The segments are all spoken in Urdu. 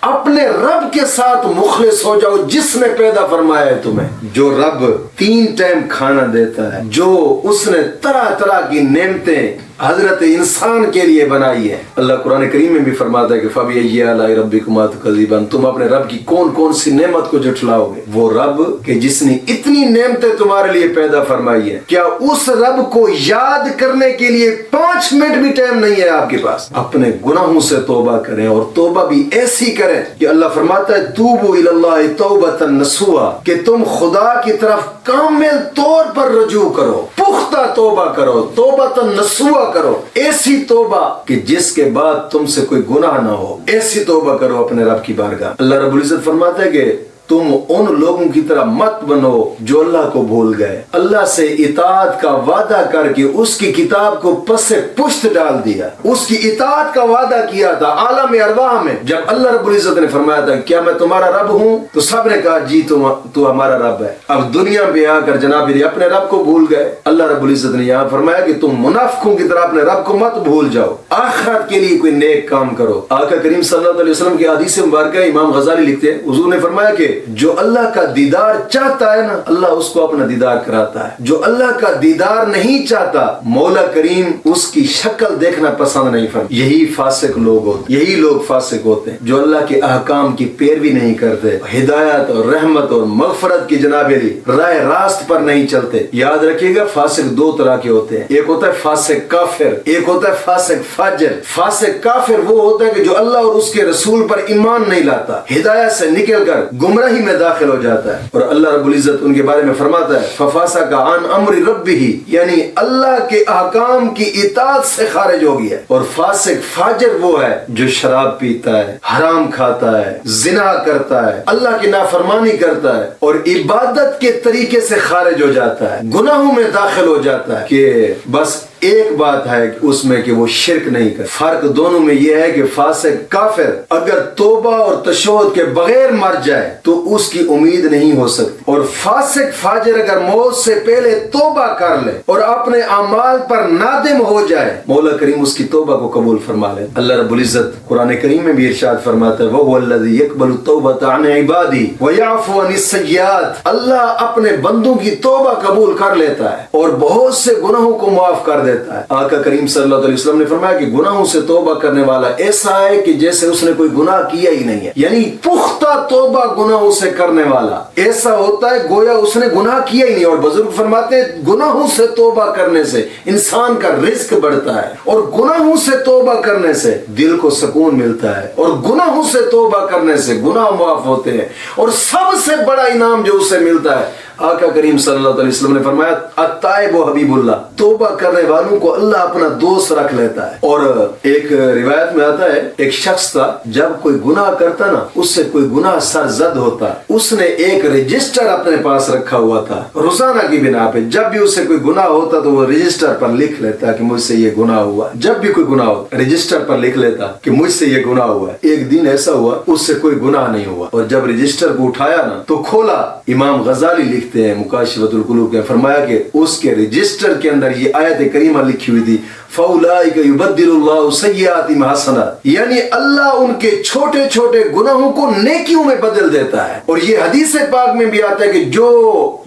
اپنے رب کے ساتھ مخلص ہو جاؤ جس نے پیدا فرمایا ہے تمہیں، جو رب 3 ٹائم کھانا دیتا ہے، جو اس نے طرح طرح کی نعمتیں حضرت انسان کے لیے بنائی ہے۔ اللہ قرآن کریم میں بھی فرماتا ہے کہ فَبِأَيِّ آلَاءِ رَبِّكُمَا تُكَذِّبَانِ، تم اپنے رب کی کون کون سی نعمت کو جھٹلاؤ گے؟ وہ رب کہ جس نے اتنی نعمتیں تمہارے لیے پیدا فرمائی ہے، کیا اس رب کو یاد کرنے کے لیے 5 منٹ بھی ٹائم نہیں ہے آپ کے پاس؟ اپنے گناہوں سے توبہ کریں، اور توبہ بھی ایسی کریں کہ اللہ فرماتا ہے توبوا الی اللہ توبۃ نصوحا، کہ تم خدا کی طرف کامل طور پر رجوع کرو، پختہ توبہ کرو، توبۃ نصوحا کرو، ایسی توبہ کہ جس کے بعد تم سے کوئی گناہ نہ ہو، ایسی توبہ کرو اپنے رب کی بارگاہ۔ اللہ رب العزت فرماتا ہے کہ تم ان لوگوں کی طرح مت بنو جو اللہ کو بھول گئے، اللہ سے اطاعت کا وعدہ کر کے اس کی کتاب کو پس پشت ڈال دیا، اس کی اطاعت کا وعدہ کیا تھا عالم ارواح میں۔ جب اللہ رب العزت نے فرمایا تھا کیا میں تمہارا رب ہوں، تو سب نے کہا جی تو ہمارا رب ہے۔ اب دنیا پہ آ کر جناب اپنے رب کو بھول گئے۔ اللہ رب العزت نے یہاں فرمایا کہ تم منافقوں کی طرح اپنے رب کو مت بھول جاؤ، آخرت کے لیے کوئی نیک کام کرو۔ آقا کریم صلی اللہ علیہ وسلم کی حدیث مبارکہ امام غزالی لکھتے ہیں، حضور نے فرمایا کہ جو اللہ کا دیدار چاہتا ہے نا، اللہ اس کو اپنا دیدار کراتا ہے۔ جو اللہ کا دیدار نہیں چاہتا، مولا کریم اس کی شکل دیکھنا پسند نہیں فرماتا۔ یہی فاسق لوگ ہوتے، یہی لوگ فاسق ہوتے ہیں جو اللہ کے احکام کی پیروی نہیں کرتے، ہدایت اور رحمت اور مغفرت کی جناب راہ راست پر نہیں چلتے۔ یاد رکھیے گا فاسق 2 طرح کے ہوتے ہیں، ایک ہوتا ہے فاسق کافر، ایک ہوتا ہے فاسق فاجر۔ فاسق کافر وہ ہوتا ہے کہ جو اللہ اور اس کے رسول پر ایمان نہیں لاتا، ہدایت سے نکل کر گمراہی میں داخل ہو جاتا ہے، اور اللہ رب العزت ان کے بارے میں فرماتا ہے فَفَسَقَ عَنْ أَمْرِ رَبِّهِ، یعنی اللہ کے احکام کی اطاعت سے خارج ہو گیا۔ اور فاسق فاجر وہ ہے جو شراب پیتا ہے، حرام کھاتا ہے، زنا کرتا ہے، اللہ کی نافرمانی کرتا ہے، اور عبادت کے طریقے سے خارج ہو جاتا ہے، گناہوں میں داخل ہو جاتا ہے کہ بس ایک بات ہے اس میں کہ وہ شرک نہیں کرتا۔ فرق دونوں میں یہ ہے کہ فاسق کافر اگر توبہ اور تشہد کے بغیر مر جائے تو اس کی امید نہیں ہو سکتی، اور فاسق فاجر اگر موت سے پہلے توبہ کر لے اور اپنے اعمال پر نادم ہو جائے، مولا کریم اس کی توبہ کو قبول فرما لے۔ اللہ رب العزت قرآن کریم میں بھی ارشاد فرماتا ہے وَهُوَ الَّذِي يَقْبَلُ التَّوْبَةَ عَنْ عِبَادِهِ وَيَعْفُو عَنِ السَّيِّئَاتِ، اللہ اپنے بندوں کی توبہ قبول کر لیتا ہے اور بہت سے گناہوں کو معاف کر دیتا ہے۔ آقا کریم صلی اللہ علیہ وسلم نے فرمایا کہ گناہوں سے توبہ کرنے والا ایسا ہے کہ جیسے اس نے کوئی گناہ کیا ہی نہیں ہے، یعنی پختہ توبہ گناہوں سے کرنے والا ایسا ہوتا ہے گویا اس نے گناہ کیا ہی نہیں۔ اور بزرگ فرماتے ہیں گناہوں سے توبہ کرنے سے انسان کا رزق بڑھتا ہے، اور گناہوں سے توبہ کرنے سے دل کو سکون ملتا ہے، اور گناہوں سے توبہ کرنے سے گناہ معاف ہوتے ہیں، اور سب سے بڑا انعام جو اسے ملتا ہے آقا کریم صلی اللہ علیہ وسلم نے فرمایا التائب و حبیب اللہ، توبہ کرنے والوں کو اللہ اپنا دوست رکھ لیتا ہے۔ اور ایک روایت میں آتا ہے ایک شخص تھا جب کوئی گناہ کرتا نا، اس سے کوئی گناہ سرزد ہوتا، اس نے ایک رجسٹر اپنے پاس رکھا ہوا تھا، روزانہ کی بنا پہ جب بھی اسے کوئی گناہ ہوتا تو وہ رجسٹر پر لکھ لیتا کہ مجھ سے یہ گناہ ہوا۔ جب بھی کوئی گناہ ہوتا رجسٹر پر لکھ لیتا کہ مجھ سے یہ گناہ ہوا ہے۔ ایک دن ایسا ہوا اس سے کوئی گناہ نہیں ہوا، اور جب رجسٹر کو اٹھایا نا تو کھولا، امام غزالی لکھتے ہیں مکاشفۃ القلوب کے، فرمایا کہ اس کے رجسٹر کے اندر یہ آیت کریمہ لکھی ہوئی تھی فَأُولَٰئِكَ يُبَدِّلُ اللَّهُ سَيِّئَاتِهِمْ حَسَنَاتٍ، یعنی اللہ ان کے چھوٹے چھوٹے گناہوں کو نیکیوں میں بدل دیتا ہے۔ اور یہ حدیث پاک میں بھی آتا ہے کہ جو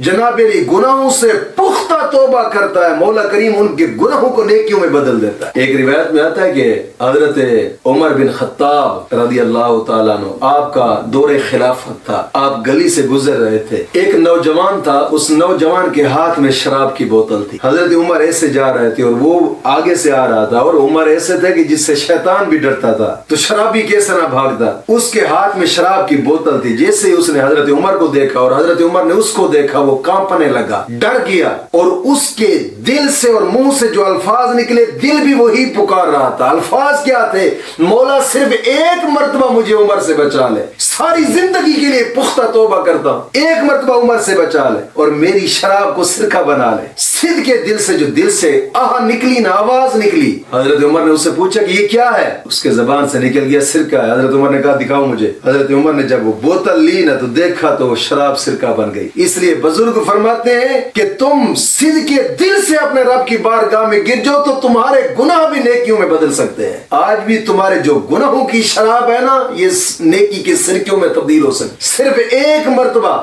جناب گناہوں سے پختہ توبہ کرتا ہے مولا کریم ان کے گناہوں کو نیکیوں میں بدل دیتا ہے۔ ایک روایت میں آتا ہے کہ حضرت عمر بن خطاب رضی اللہ تعالیٰ عنہ، آپ کا دور خلافت تھا، آپ گلی سے گزر رہے تھے، ایک نوجوان تھا، اس نوجوان کے ہاتھ میں شراب کی بوتل تھی، حضرت عمر ایسے جا رہے تھے اور وہ آگے سے آ رہا تھا، اور عمر ایسے تھے کہ جس سے شیطان بھی ڈرتا تھا، تو شرابی کیسے نہ بھاگتا، اس کے ہاتھ میں شراب کی بوتل تھی، جیسے ہی اس نے حضرت عمر کو دیکھا اور حضرت عمر نے اس کو دیکھا وہ کانپنے لگا، ڈر گیا، اور اس کے دل سے اور منہ سے جو الفاظ نکلے دل بھی وہی پکار رہا تھا۔ الفاظ کیا تھے؟ مولا صرف ایک مرتبہ مجھے عمر سے بچا لے، ساری زندگی کے لیے پختہ توبہ کرتا ہوں، ایک مرتبہ عمر سے بچا ڈالے اور میری شراب کو سرکہ بنا لے. صدق کے دل سے جو دل سے نکلی نا آواز نکلی. حضرت عمر نے اس سے پوچھا کہ یہ کیا ہے؟ اس کے زبان سے نکل گیا سرکہ ہے. حضرت عمر نے کہا دکھاؤ مجھے. حضرت عمر نے جب وہ بوتل لی نا تو دیکھا تو وہ شراب سرکہ بن گئی. اس لیے بزرگ فرماتے ہیں کہ تم صدق کے دل سے اپنے رب کی بارگاہ میں گر جاؤ تو تمہارے گناہ بھی نیکیوں میں بدل سکتے ہیں. آج بھی تمہارے جو گناہوں کی شراب ہے نا یہ نیکی کے سرکیوں میں تبدیل ہو سکتی. صرف ایک مرتبہ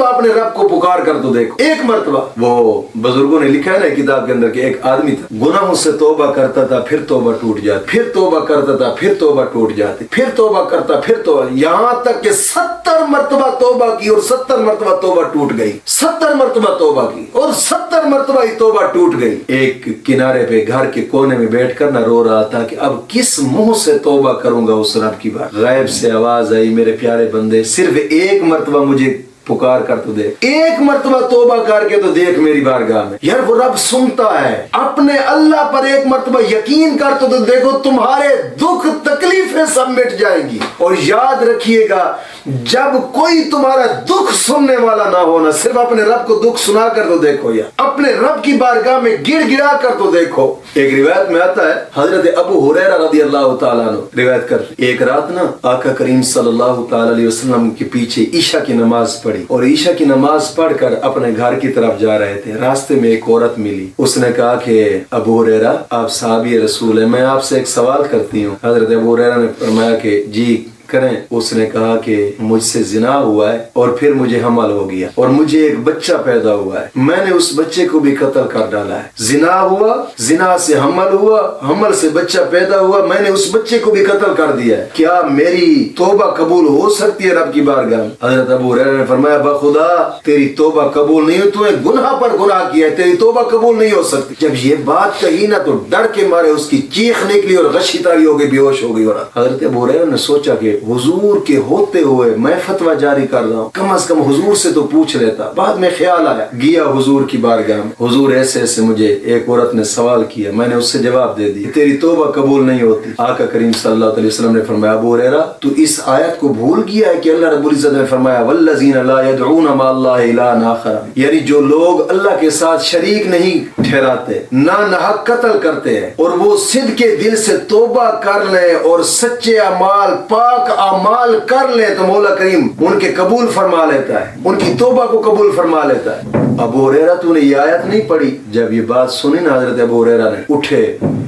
اپنے رب کو پکار کر تو دیکھو. ایک مرتبہ. وہ بزرگوں نے لکھا ہے نا کتاب کے اندر کہ ایک آدمی تھا گناہوں سے توبہ کرتا تھا پھر توبہ ٹوٹ جاتی, پھر توبہ کرتا تھا پھر توبہ ٹوٹ جاتی, پھر توبہ کرتا پھر توبہ, یہاں تک کہ 70 مرتبہ توبہ کی اور 70 مرتبہ توبہ ٹوٹ گئی. 70 مرتبہ توبہ کی اور 70 مرتبہ ہی توبہ ٹوٹ گئی. ایک کنارے پہ گھر کے کونے میں بیٹھ کر نہ رو رہا تھا کہ اب کس منہ سے توبہ کروں گا اس رب کی بات. غیب سے آواز آئی میرے پیارے بندے صرف ایک مرتبہ مجھے پکار کر تو دیکھ, ایک مرتبہ توبہ کر کے تو دیکھ میری بارگاہ میں. یار وہ رب سنتا ہے. اپنے اللہ پر ایک مرتبہ یقین کر تو دیکھو تمہارے دکھ تکلیفیں سب مٹ جائیں گی. اور یاد رکھیے گا جب کوئی تمہارا دکھ سننے والا نہ ہونا, صرف اپنے رب کو دکھ سنا کر تو دیکھو یا اپنے رب کی بارگاہ میں گڑ گڑا کر تو دیکھو. ایک روایت میں آتا ہے حضرت ابو ہریرہ رضی اللہ تعالیٰ عنہ روایت کر, ایک رات نا آقا کریم صلی اللہ تعالیٰ علیہ وسلم کے پیچھے عشاء کی نماز پڑھی اور عشاء کی نماز پڑھ کر اپنے گھر کی طرف جا رہے تھے. راستے میں ایک عورت ملی. اس نے کہا کہ ابو ہریرہ آپ صحابی رسول ہیں, میں آپ سے ایک سوال کرتی ہوں. حضرت ابو ہریرہ نے فرمایا کہ جی کریں. اس نے کہا کہ مجھ سے زنا ہوا ہے اور پھر مجھے حمل ہو گیا اور مجھے ایک بچہ پیدا ہوا ہے, میں نے اس بچے کو بھی قتل کر ڈالا ہے. زنا ہوا, زنا سے حمل ہوا, حمل سے بچہ پیدا ہوا, میں نے اس بچے کو بھی قتل کر دیا ہے. کیا میری توبہ قبول ہو سکتی ہے رب کی بارگاہ میں؟ حضرت ابو ہریرہ نے فرمایا بخدا تیری توبہ قبول نہیں ہو, تو نے گناہ پر گناہ کیا ہے, تیری توبہ قبول نہیں ہو سکتی. جب یہ بات کہی نا تو ڈر کے مارے اس کی چیخ نکلی اور غشی تاری ہو گئی, بے ہوش ہو گئی. اور حضرت ابو ہریرہ نے سوچا کہ حضور کے ہوتے ہوئے میں فتویٰ جاری کر رہا ہوں, کم از کم حضور سے تو پوچھ لیتا. بعد میں خیال آیا, گیا حضور کی بارگاہ میں. حضور ایسے ایسے مجھے ایک عورت نے سوال کیا, میں نے اس سے جواب دے دیا, تیری توبہ قبول نہیں ہوتی. آقا کریم صلی اللہ علیہ وسلم نے فرمایا ابو ہریرہ تو اس آیت کو بھول گیا ہے کہ اللہ رب العزت نے فرمایا والذین لا يدعون مع اللہ الہا آخر, یعنی جو لوگ اللہ کے ساتھ شریک نہیں ٹھہراتے, ناحق قتل کرتے ہیں اور وہ صدق کے دل سے توبہ کر لیں اور سچے اعمال پاک اعمال کر لیں تو مولا کریم ان کے قبول فرما لیتا ہے, ان کی توبہ کو قبول فرما لیتا ہے. ابو ہریرہ تو نے یہ آیت نہیں پڑھی؟ جب یہ بات سنی نا حضرت ابو ہریرہ نے اٹھے,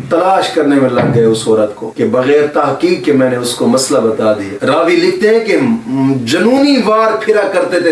تلاش کرنے میں لگ گئے اس عورت کو کہ بغیر تحقیق کے میں نے اس کو مسئلہ بتا دیا. راوی لکھتے ہیں کہ جنونی وار پھرا کرتے تھے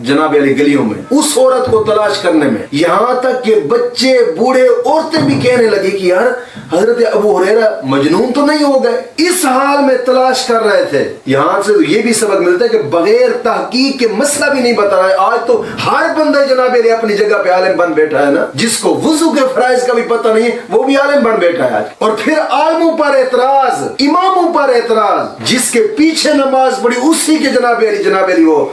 جناب علی گلیوں میں اس عورت کو تلاش کرنے میں, یہاں تک کہ بچے بوڑھے عورتیں بھی کہنے لگی کہ یار حضرت ابو ہریرہ مجنون تو نہیں ہو گئے. اس حال میں تلاش کر رہے تھے. یہاں سے یہ بھی سبق ملتا ہے کہ بغیر تحقیق کے مسئلہ بھی نہیں بتا رہا ہے. آج تو ہر بندہ جناب علی اپنی جگہ پہ عالم بن بیٹھا ہے نا, جس کو وضو کے فرائض کا بھی پتہ نہیں ہے وہ بھی عالم بن بیٹھا ہے آج. اور پھر عالموں پر اعتراض, اماموں پر اعتراض, جس کے پیچھے نماز پڑھی اسی کے جناب علی وہ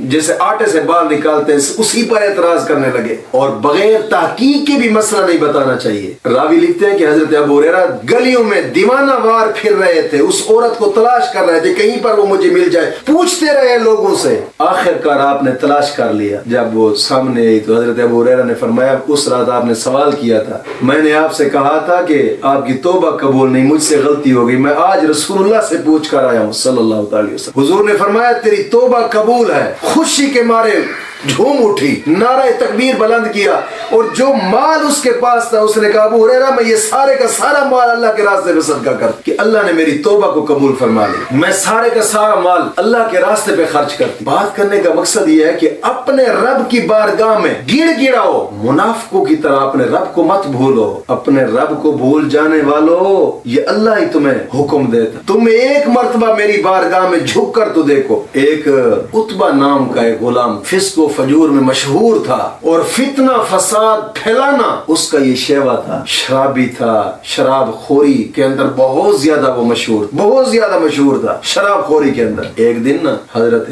جیسے آٹے سے بال نکالتے ہیں اسی پر اعتراض کرنے لگے. اور بغیر تحقیق کے بھی مسئلہ نہیں بتانا چاہیے. راوی لکھتے ہیں کہ حضرت ابو ہریرہ گلیوں میں دیوانہ وار پھر رہے تھے, اس عورت کو تلاش کر رہے تھے کہیں پر وہ مجھے مل جائے, پوچھتے رہے لوگوں سے. آخر کار آپ نے تلاش کر لیا. جب وہ سامنے آئی تو حضرت ابو ہریرہ نے فرمایا اس رات آپ نے سوال کیا تھا, میں نے آپ سے کہا تھا کہ آپ کی توبہ قبول نہیں, مجھ سے غلطی ہو گئی, میں آج رسول اللہ سے پوچھ کر آیا ہوں صلی اللہ علیہ وسلم. حضور نے فرمایا تیری توبہ قبول ہے. خوشی کے مارے جھوم اٹھی, نعرہ تکبیر بلند کیا, اور جو مال اس کے پاس تھا اس نے کہا ابو ہریرہ میں یہ سارے کا سارا مال اللہ کے راستے میں صدقہ کر کہ اللہ نے میری توبہ کو قبول فرما لی, میں سارے کا سارا مال اللہ کے راستے پہ خرچ کرتی. بات کرنے کا مقصد یہ ہے کہ اپنے رب کی بارگاہ میں گڑ گڑاؤ, منافقوں کی طرح اپنے رب کو مت بھولو. اپنے رب کو بھول جانے والو یہ اللہ ہی تمہیں حکم دیتا. تم ایک مرتبہ میری بارگاہ میں جھک کر تو دیکھو. ایک عتبہ نام کا ایک غلام فسق و فجور میں مشہور تھا اور فتنہ فساد پھیلانا اس کا یہ شیوا تھا. شرابی تھا, شراب خوری کے اندر بہت زیادہ وہ بہت زیادہ مشہور تھا شراب خوری کے اندر. ایک دن نا حضرت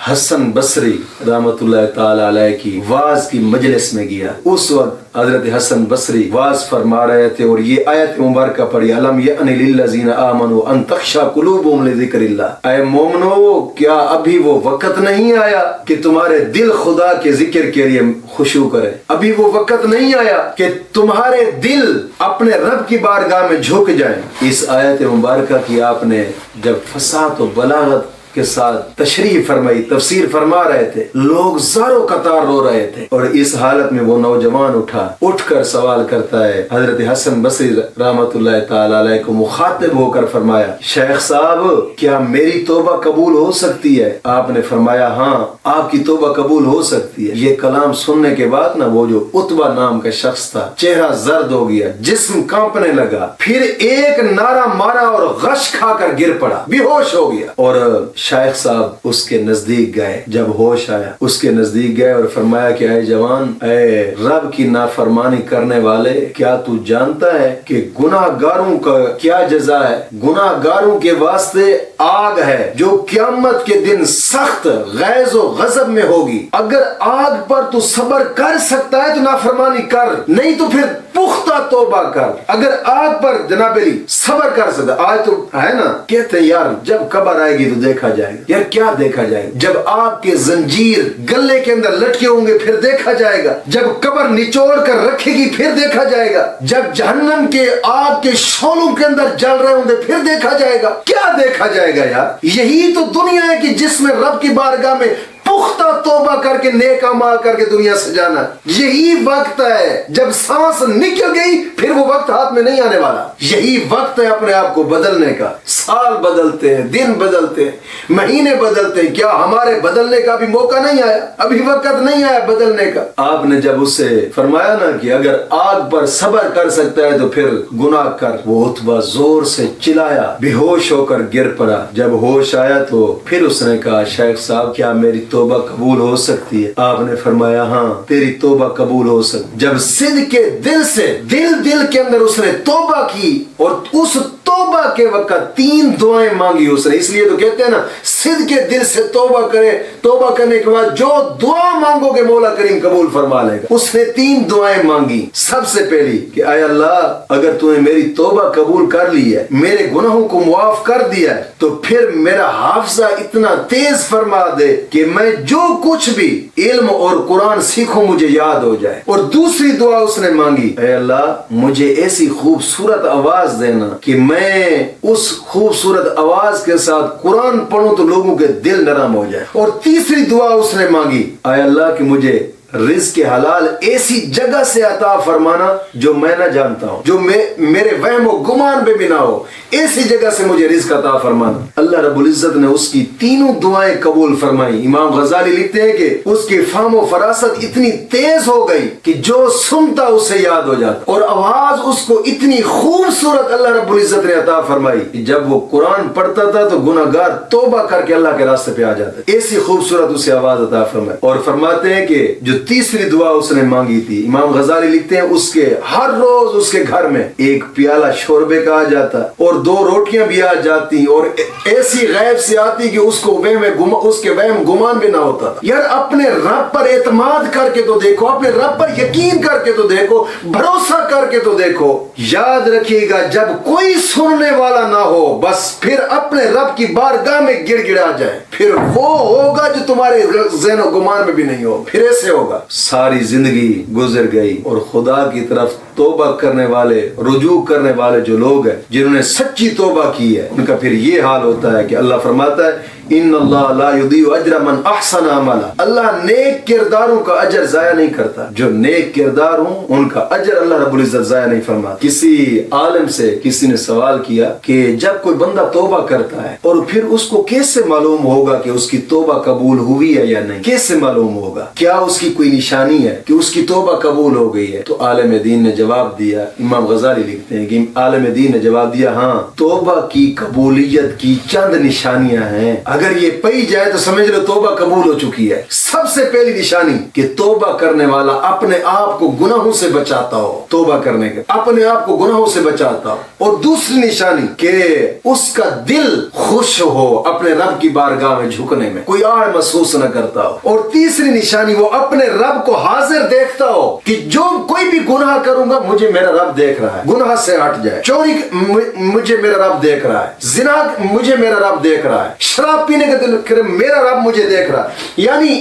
حسن بصری رحمت اللہ تعالی علیہ کی واز کی مجلس میں گیا. اس وقت حضرت حسن بصری واز فرما رہے تھے اور یہ آیت مبارکہ پڑھی الم یأن للذین آمنوا ان تخشع قلوبهم لذکر اللہ. اے مومنو کیا ابھی وہ وقت نہیں آیا کہ تمہارے دل خدا کے ذکر کے لیے خشوع کرے. ابھی وہ وقت نہیں آیا کہ تمہارے دل اپنے رب کی بارگاہ میں جھک جائیں. اس آیت مبارکہ کی آپ نے جب فصاحت و بلاغت کے ساتھ تشریح فرمائی، تفسیر فرما رہے تھے، لوگ زاروں قطار رو رہے تھے. اور اس حالت میں وہ نوجوان اٹھ کر سوال کرتا ہے. حضرت حسن بصری رحمت اللہ تعالی علیہ کو مخاطب ہو کر فرمایا، شیخ صاحب کیا میری توبہ قبول ہو سکتی ہے؟ آپ نے فرمایا ہاں آپ کی توبہ قبول ہو سکتی ہے. یہ کلام سننے کے بعد نا وہ جو عتبہ نام کا شخص تھا، چہرہ زرد ہو گیا، جسم کانپنے لگا، پھر ایک نعرہ مارا اور غش کھا کر گر پڑا، بے ہوش ہو گیا. اور شیخ صاحب اس کے نزدیک گئے. جب ہوش آیا اس کے نزدیک گئے اور فرمایا کہ اے جوان، اے رب کی نافرمانی کرنے والے، کیا تو جانتا ہے کہ گناہ گاروں کا کیا جزا ہے؟ گناہ گاروں کے واسطے آگ ہے جو قیامت کے دن سخت غیظ و غضب میں ہوگی. اگر آگ پر تو صبر کر سکتا ہے تو نافرمانی کر، نہیں تو پھر پختہ توبہ کر. اگر آگ پر جناب علی صبر کر سکتا، آج تو ہے نا کہتے ہیں یار جب قبر آئے گی تو دیکھا جائے گا. یار کیا دیکھا جائے گا؟ جب آگ کے زنجیر گلے کے اندر لٹکے ہوں گے پھر دیکھا جائے گا. جب قبر نچوڑ کر رکھے گی پھر دیکھا جائے گا. جب جہنم کے آگ کے شعلوں کے اندر جل رہے ہوں گے پھر دیکھا جائے گا. کیا دیکھا جائے گا یار؟ یہی تو دنیا ہے کہ جس میں رب کی بارگاہ میں پختہ توبہ کر کے نیک اعمال کر کے دنیا سے جانا. یہی وقت ہے جب سانس نکل گئی پھر وہ وقت ہاتھ میں نہیں آنے والا. یہی وقت ہے اپنے آپ کو بدلنے کا. سال بدلتے ہیں، دن بدلتے ہیں، مہینے بدلتے ہیں، کیا ہمارے بدلنے کا بھی موقع نہیں آیا؟ ابھی وقت نہیں آیا بدلنے کا. آپ نے جب اس سے فرمایا نا کہ اگر آگ پر صبر کر سکتا ہے تو پھر گناہ کر، وہ عتبہ زور سے چلایا، بے ہوش ہو کر گر پڑا. جب ہوش آیا تو پھر اس نے کہا شیخ صاحب کیا میری توبہ قبول ہو سکتی ہے؟ آپ نے فرمایا ہاں تیری توبہ قبول ہو سکتی. جب صدق کے دل سے دل کے اندر اس نے توبہ کی اور اس توبہ کے وقت 3 دعائیں مانگی اس نے. اس لیے تو کہتے ہیں نا صدق کے دل سے توبہ کرے، توبہ کرنے کے بعد جو دعا مانگو گے مولا کریم قبول فرما لے گا. اس نے 3 دعائیں مانگی. سب سے پہلی کہ اے اللہ اگر تو نے میری توبہ قبول کر لی ہے، میرے گناہوں کو معاف کر دیا ہے، تو پھر میرا حافظہ اتنا تیز فرما دے کہ میں جو کچھ بھی علم اور قرآن سیکھوں مجھے یاد ہو جائے. اور دوسری دعا اس نے مانگی، اے اللہ مجھے ایسی خوبصورت آواز دینا کہ میں اس خوبصورت آواز کے ساتھ قرآن پڑھوں تو لوگوں کے دل نرم ہو جائے. اور تیسری دعا اس نے مانگی، اے اللہ کہ مجھے رزق حلال ایسی جگہ سے عطا فرمانا جو میں نہ جانتا ہوں، جو میرے وہم و گمان پہ بھی نہ ہو، ایسی جگہ سے مجھے رزق عطا فرمانا. اللہ رب العزت نے اس کی تینوں دعائیں قبول فرمائی. امام غزالی لکھتے ہیں کہ اس کی فہم و فراست اتنی تیز ہو گئی کہ جو سنتا اسے یاد ہو جاتا، اور آواز اس کو اتنی خوبصورت اللہ رب العزت نے عطا فرمائی کہ جب وہ قرآن پڑھتا تھا تو گناہگار توبہ کر کے اللہ کے راستے پہ آ جاتا. ایسی خوبصورت اسے آواز عطا فرمائی. اور فرماتے ہیں کہ جو تیسری دعا اس نے مانگی تھی، امام غزالی لکھتے ہیں اس کے ہر روز اس کے گھر میں ایک پیالہ شوربے کا آ جاتا اور 2 روٹیاں بھی آ جاتی، اور ایسی غیب سے آتی کہ اس کے وہم گمان بھی نہ ہوتا. یار اپنے رب پر اعتماد کر کے تو دیکھو، اپنے رب پر یقین کر کے تو دیکھو، بھروسہ کر کے تو دیکھو. یاد رکھیے گا جب کوئی سننے والا نہ ہو بس پھر اپنے رب کی بارگاہ میں گڑ گڑا جائے، پھر وہ ہوگا جو تمہارے ذہن و گمان میں بھی نہیں ہو. پھر ایسے ہوگا. ساری زندگی گزر گئی اور خدا کی طرف توبہ کرنے والے، رجوع کرنے والے جو لوگ ہیں جنہوں نے سچی توبہ کی ہے، ان کا پھر یہ حال ہوتا ہے کہ اللہ فرماتا ہے ان اللہ لا یضیع اجر من احسن عملا. اللہ نیک کرداروں کا اجر ضائع نہیں کرتا. جو نیک کردار ہوں ان کا اجر اللہ رب العزت ضائع نہیں فرماتا. کسی عالم سے کسی نے سوال کیا کہ جب کوئی بندہ توبہ کرتا ہے اور پھر اس کو کیسے معلوم ہوگا کہ اس کی توبہ قبول ہوئی ہے یا نہیں؟ کیسے معلوم ہوگا؟ کیا اس کی کوئی نشانی ہے کہ اس کی توبہ قبول ہو گئی ہے؟ تو عالم دین نے جواب دیا، امام غزالی لکھتے ہیں کہ عالم دین نے جواب دیا ہاں توبہ کی قبولیت کی چند نشانیاں ہیں. اگر یہ پائی جائے تو سمجھ لو توبہ قبول ہو چکی ہے. سب سے پہلی نشانی کہ توبہ کرنے والا اپنے آپ کو گناہوں سے بچاتا ہو، توبہ کرنے کے اپنے آپ کو گناہوں سے بچاتا ہو. اور دوسری نشانی کہ اس کا دل خوش ہو اپنے رب کی بارگاہ میں جھکنے میں، کوئی آڑ محسوس نہ کرتا ہو. اور تیسری نشانی وہ اپنے رب کو حاضر دیکھتا ہو کہ جو کوئی بھی گناہ کروں گا مجھے میرا رب دیکھ رہا ہے، گناہ سے ہٹ جائے. چوری مجھے میرا رب دیکھ رہا ہے، زنا مجھے میرا رب دیکھ رہا ہے، شراب پینے کا دل کرے میرا رب مجھے دیکھ رہا ہے. یعنی